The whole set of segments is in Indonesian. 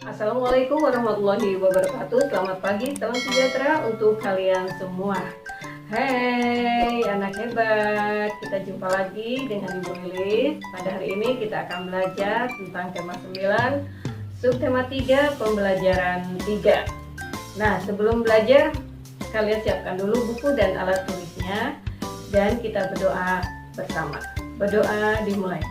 Assalamualaikum warahmatullahi wabarakatuh. Selamat pagi, salam sejahtera untuk kalian semua. Hai anak hebat, kita jumpa lagi dengan Ibu Lilis. Pada hari ini kita akan belajar tentang tema 9, subtema 3, pembelajaran 3. Nah, sebelum belajar, kalian siapkan dulu buku dan alat tulisnya, dan kita berdoa bersama. Berdoa dimulai.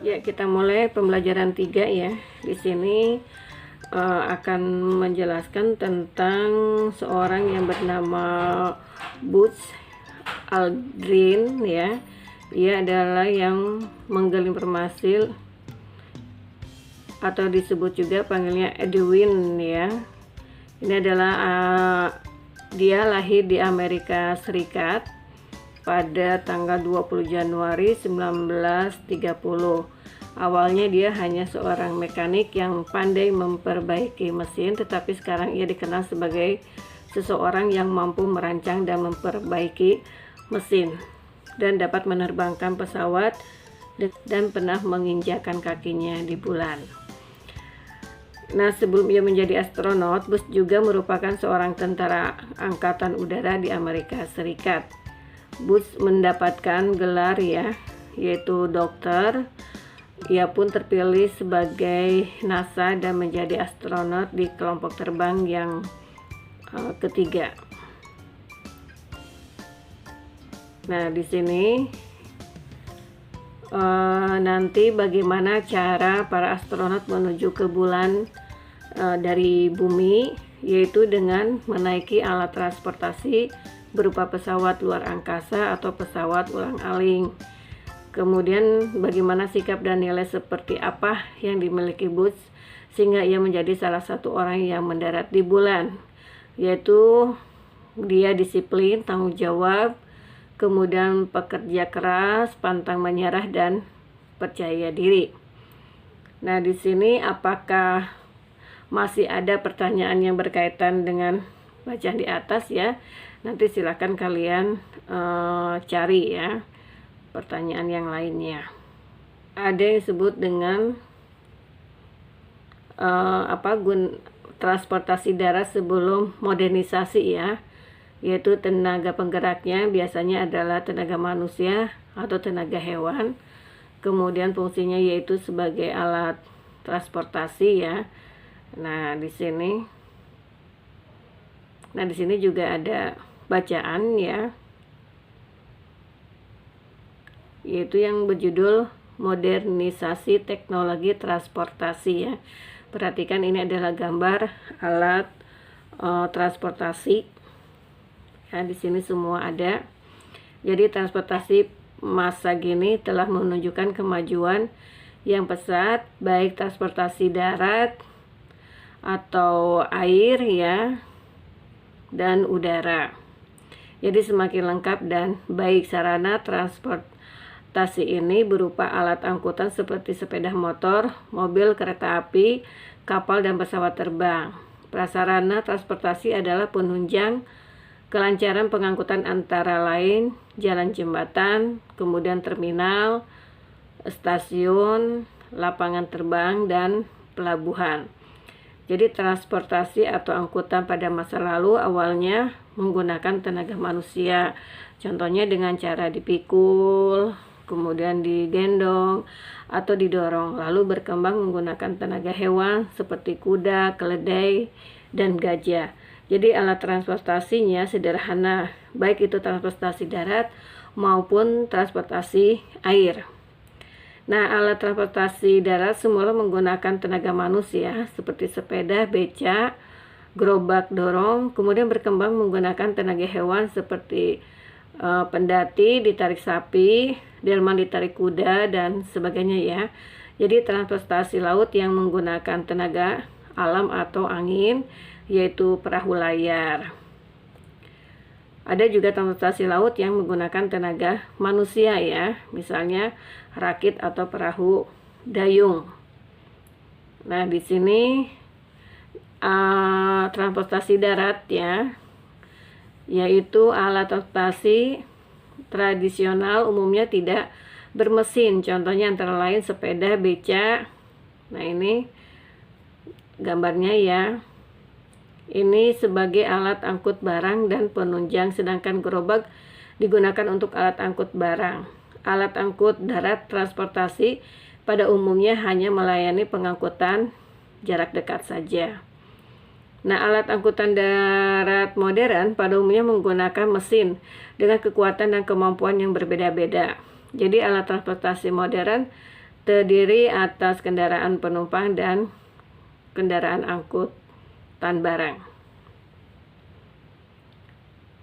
Ya, kita mulai pembelajaran 3 ya. Di sini akan menjelaskan tentang seorang yang bernama Buzz Aldrin ya. Ia adalah yang menggali informasi atau disebut juga panggilnya Edwin ya. Ini adalah dia lahir di Amerika Serikat pada tanggal 20 Januari 1930. Awalnya dia hanya seorang mekanik yang pandai memperbaiki mesin, tetapi sekarang ia dikenal sebagai seseorang yang mampu merancang dan memperbaiki mesin dan dapat menerbangkan pesawat dan pernah menginjakan kakinya di bulan. Nah, sebelum ia menjadi astronot, Buzz juga merupakan seorang tentara angkatan udara di Amerika Serikat. Buzz mendapatkan gelar ya, yaitu dokter. Ia pun terpilih sebagai NASA dan menjadi astronot di kelompok terbang yang ketiga. Nah, di sini nanti bagaimana cara para astronot menuju ke bulan dari bumi, yaitu dengan menaiki alat transportasi berupa pesawat luar angkasa atau pesawat ulang-alik. Kemudian bagaimana sikap dan nilai seperti apa yang dimiliki Buzz sehingga ia menjadi salah satu orang yang mendarat di bulan, yaitu dia disiplin, tanggung jawab, kemudian pekerja keras, pantang menyerah, dan percaya diri. Nah, di sini apakah masih ada pertanyaan yang berkaitan dengan bacaan di atas ya? Nanti silakan kalian cari ya pertanyaan yang lainnya. Ada yang disebut dengan transportasi darat sebelum modernisasi ya, yaitu tenaga penggeraknya biasanya adalah tenaga manusia atau tenaga hewan. Kemudian fungsinya yaitu sebagai alat transportasi ya. Nah, di sini juga ada bacaan ya, yaitu yang berjudul modernisasi teknologi transportasi ya. Perhatikan, ini adalah gambar alat transportasi ya, di sini semua ada. Jadi transportasi masa kini telah menunjukkan kemajuan yang pesat, baik transportasi darat atau air ya, dan udara. Jadi semakin lengkap dan baik. Sarana transportasi ini berupa alat angkutan seperti sepeda motor, mobil, kereta api, kapal, dan pesawat terbang. Prasarana transportasi adalah penunjang kelancaran pengangkutan antara lain jalan jembatan, kemudian terminal, stasiun, lapangan terbang, dan pelabuhan. Jadi transportasi atau angkutan pada masa lalu awalnya menggunakan tenaga manusia. Contohnya dengan cara dipikul, kemudian digendong atau didorong. Lalu berkembang menggunakan tenaga hewan seperti kuda, keledai, dan gajah. Jadi alat transportasinya sederhana, baik itu transportasi darat maupun transportasi air. Nah, alat transportasi darat semula menggunakan tenaga manusia seperti sepeda, becak, gerobak dorong, kemudian berkembang menggunakan tenaga hewan seperti pendati ditarik sapi, delman ditarik kuda, dan sebagainya ya. Jadi transportasi laut yang menggunakan tenaga alam atau angin, yaitu perahu layar. Ada juga transportasi laut yang menggunakan tenaga manusia ya, misalnya rakit atau perahu dayung. Nah, di sini transportasi darat ya, yaitu alat transportasi tradisional umumnya tidak bermesin. Contohnya antara lain sepeda, becak, Nah, ini gambarnya ya. Ini sebagai alat angkut barang dan penunjang, sedangkan gerobak digunakan untuk alat angkut barang. Alat angkut darat transportasi pada umumnya hanya melayani pengangkutan jarak dekat saja. Nah, alat angkutan darat modern pada umumnya menggunakan mesin dengan kekuatan dan kemampuan yang berbeda-beda. Jadi alat transportasi modern terdiri atas kendaraan penumpang dan kendaraan angkutan barang.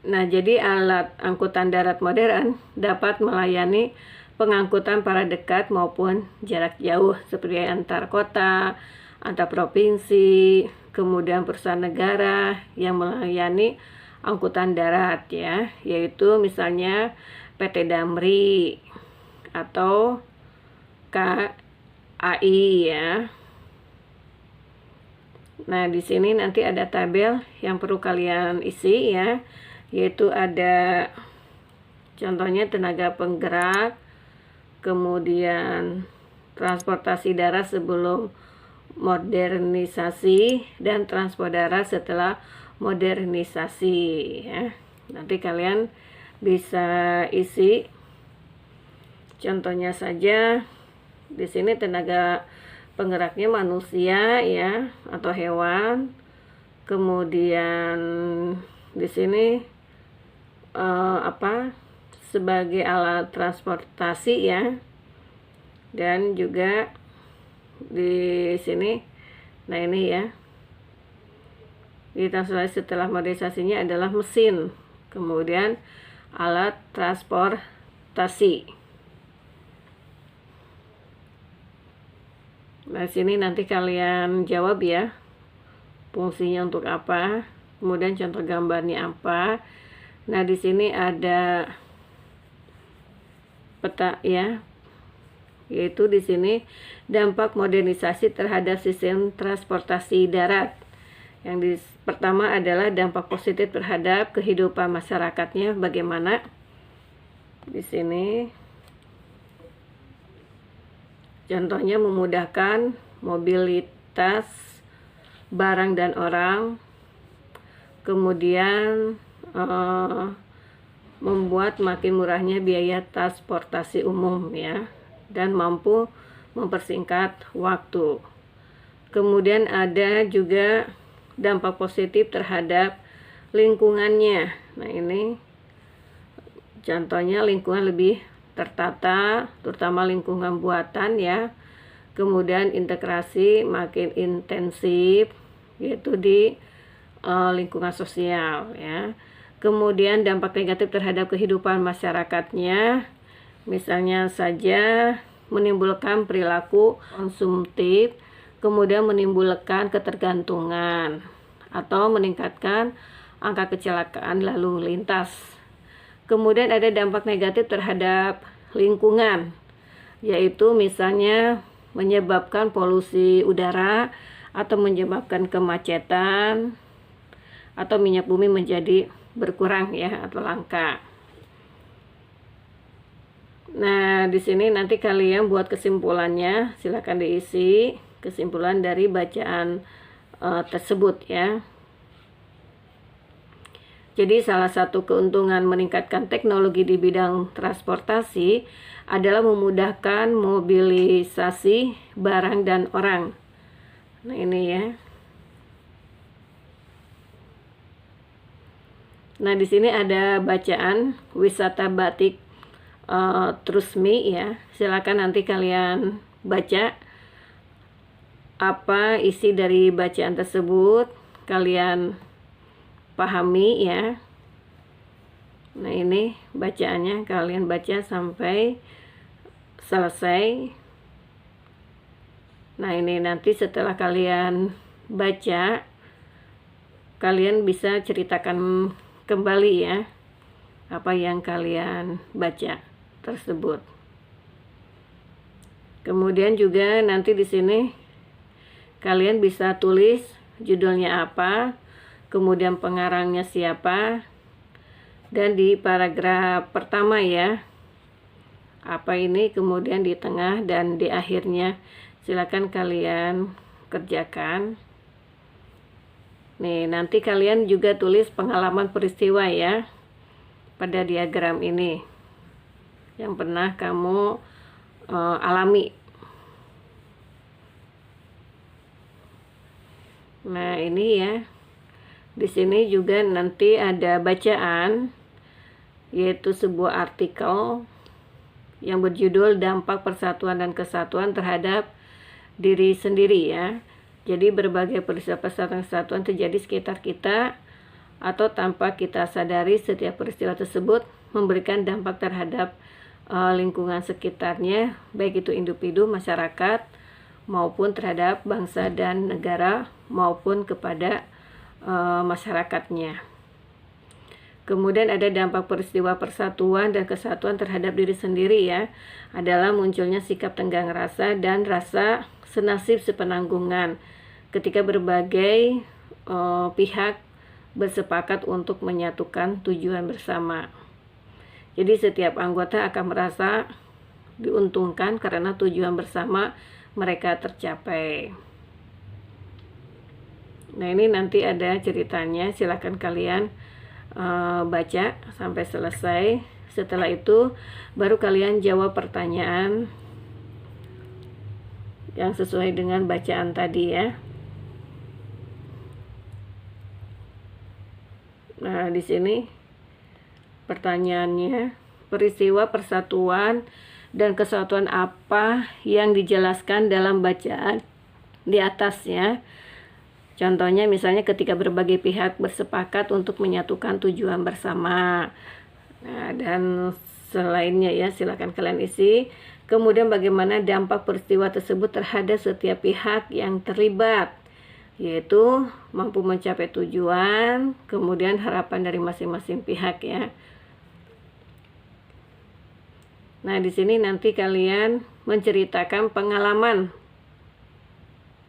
Nah, jadi alat angkutan darat modern dapat melayani pengangkutan para dekat maupun jarak jauh seperti antar kota, antar provinsi, kemudian perusahaan negara yang melayani angkutan darat ya, yaitu misalnya PT Damri atau KAI ya. Nah, di sini nanti ada tabel yang perlu kalian isi ya, yaitu ada contohnya tenaga penggerak, kemudian transportasi darat sebelum modernisasi dan transport darat setelah modernisasi ya. Nanti kalian bisa isi contohnya saja. Di sini tenaga penggeraknya manusia ya atau hewan. Kemudian di sini sebagai alat transportasi ya. Dan juga di sini, nah ini ya, di transportasi setelah modernisasinya adalah mesin, kemudian alat transportasi. Nah, sini nanti kalian jawab ya, fungsinya untuk apa, kemudian contoh gambarnya apa. Nah, di sini ada peta ya, yaitu di sini dampak modernisasi terhadap sistem transportasi darat. Yang pertama adalah dampak positif terhadap kehidupan masyarakatnya. Bagaimana? Di sini contohnya memudahkan mobilitas barang dan orang, kemudian membuat makin murahnya biaya transportasi umum ya, dan mampu mempersingkat waktu. Kemudian ada juga dampak positif terhadap lingkungannya. Nah, ini contohnya lingkungan lebih tertata, terutama lingkungan buatan ya. Kemudian integrasi makin intensif, yaitu di lingkungan sosial ya. Kemudian dampak negatif terhadap kehidupan masyarakatnya, misalnya saja menimbulkan perilaku konsumtif, kemudian menimbulkan ketergantungan atau meningkatkan angka kecelakaan lalu lintas. Kemudian ada dampak negatif terhadap lingkungan, yaitu misalnya menyebabkan polusi udara atau menyebabkan kemacetan atau minyak bumi menjadi berkurang ya atau langka. Nah, di sini nanti kalian buat kesimpulannya, silakan diisi kesimpulan dari bacaan tersebut ya. Jadi salah satu keuntungan meningkatkan teknologi di bidang transportasi adalah memudahkan mobilisasi barang dan orang. Nah, ini ya. Nah, di sini ada bacaan wisata batik Trusmi ya. Silakan nanti kalian baca apa isi dari bacaan tersebut, kalian pahami ya. Nah, ini bacaannya, kalian baca sampai selesai. Nah, ini nanti setelah kalian baca, kalian bisa ceritakan kembali ya apa yang kalian baca tersebut. Kemudian juga nanti di sini kalian bisa tulis judulnya apa, kemudian pengarangnya siapa, dan di paragraf pertama ya apa ini, kemudian di tengah dan di akhirnya Silakan kalian kerjakan. Nih, nanti kalian juga tulis pengalaman peristiwa ya pada diagram ini yang pernah kamu alami. Nah, ini ya. Di sini juga nanti ada bacaan, yaitu sebuah artikel yang berjudul Dampak Persatuan dan Kesatuan Terhadap Diri Sendiri ya. Jadi berbagai peristiwa persatuan kesatuan terjadi sekitar kita atau tanpa kita sadari, setiap peristiwa tersebut memberikan dampak terhadap lingkungan sekitarnya, baik itu individu, masyarakat, maupun terhadap bangsa dan negara, maupun kepada masyarakatnya. Kemudian ada dampak peristiwa persatuan dan kesatuan terhadap diri sendiri ya, adalah munculnya sikap tenggang rasa dan rasa senasib sepenanggungan ketika berbagai pihak bersepakat untuk menyatukan tujuan bersama. Jadi setiap anggota akan merasa diuntungkan karena tujuan bersama mereka tercapai. Nah, ini nanti ada ceritanya, silakan kalian baca sampai selesai. Setelah itu baru kalian jawab pertanyaan yang sesuai dengan bacaan tadi ya. Nah, di sini pertanyaannya, peristiwa persatuan dan kesatuan apa yang dijelaskan dalam bacaan di atasnya? Contohnya misalnya ketika berbagai pihak bersepakat untuk menyatukan tujuan bersama. Nah, dan selainnya ya, silakan kalian isi. Kemudian bagaimana dampak peristiwa tersebut terhadap setiap pihak yang terlibat, yaitu mampu mencapai tujuan, kemudian harapan dari masing-masing pihak ya. Nah, di sini nanti kalian menceritakan pengalaman.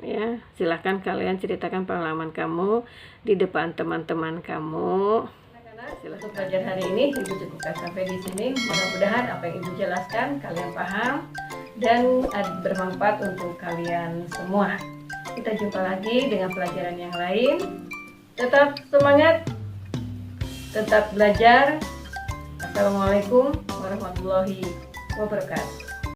Ya, silahkan kalian ceritakan pengalaman kamu di depan teman-teman kamu. Untuk pelajaran hari ini Ibu cukupkan sampai di sini. Mudah-mudahan apa yang Ibu jelaskan kalian paham dan bermanfaat untuk kalian semua. Kita jumpa lagi dengan pelajaran yang lain. Tetap semangat, tetap belajar. Assalamualaikum warahmatullahi wabarakatuh.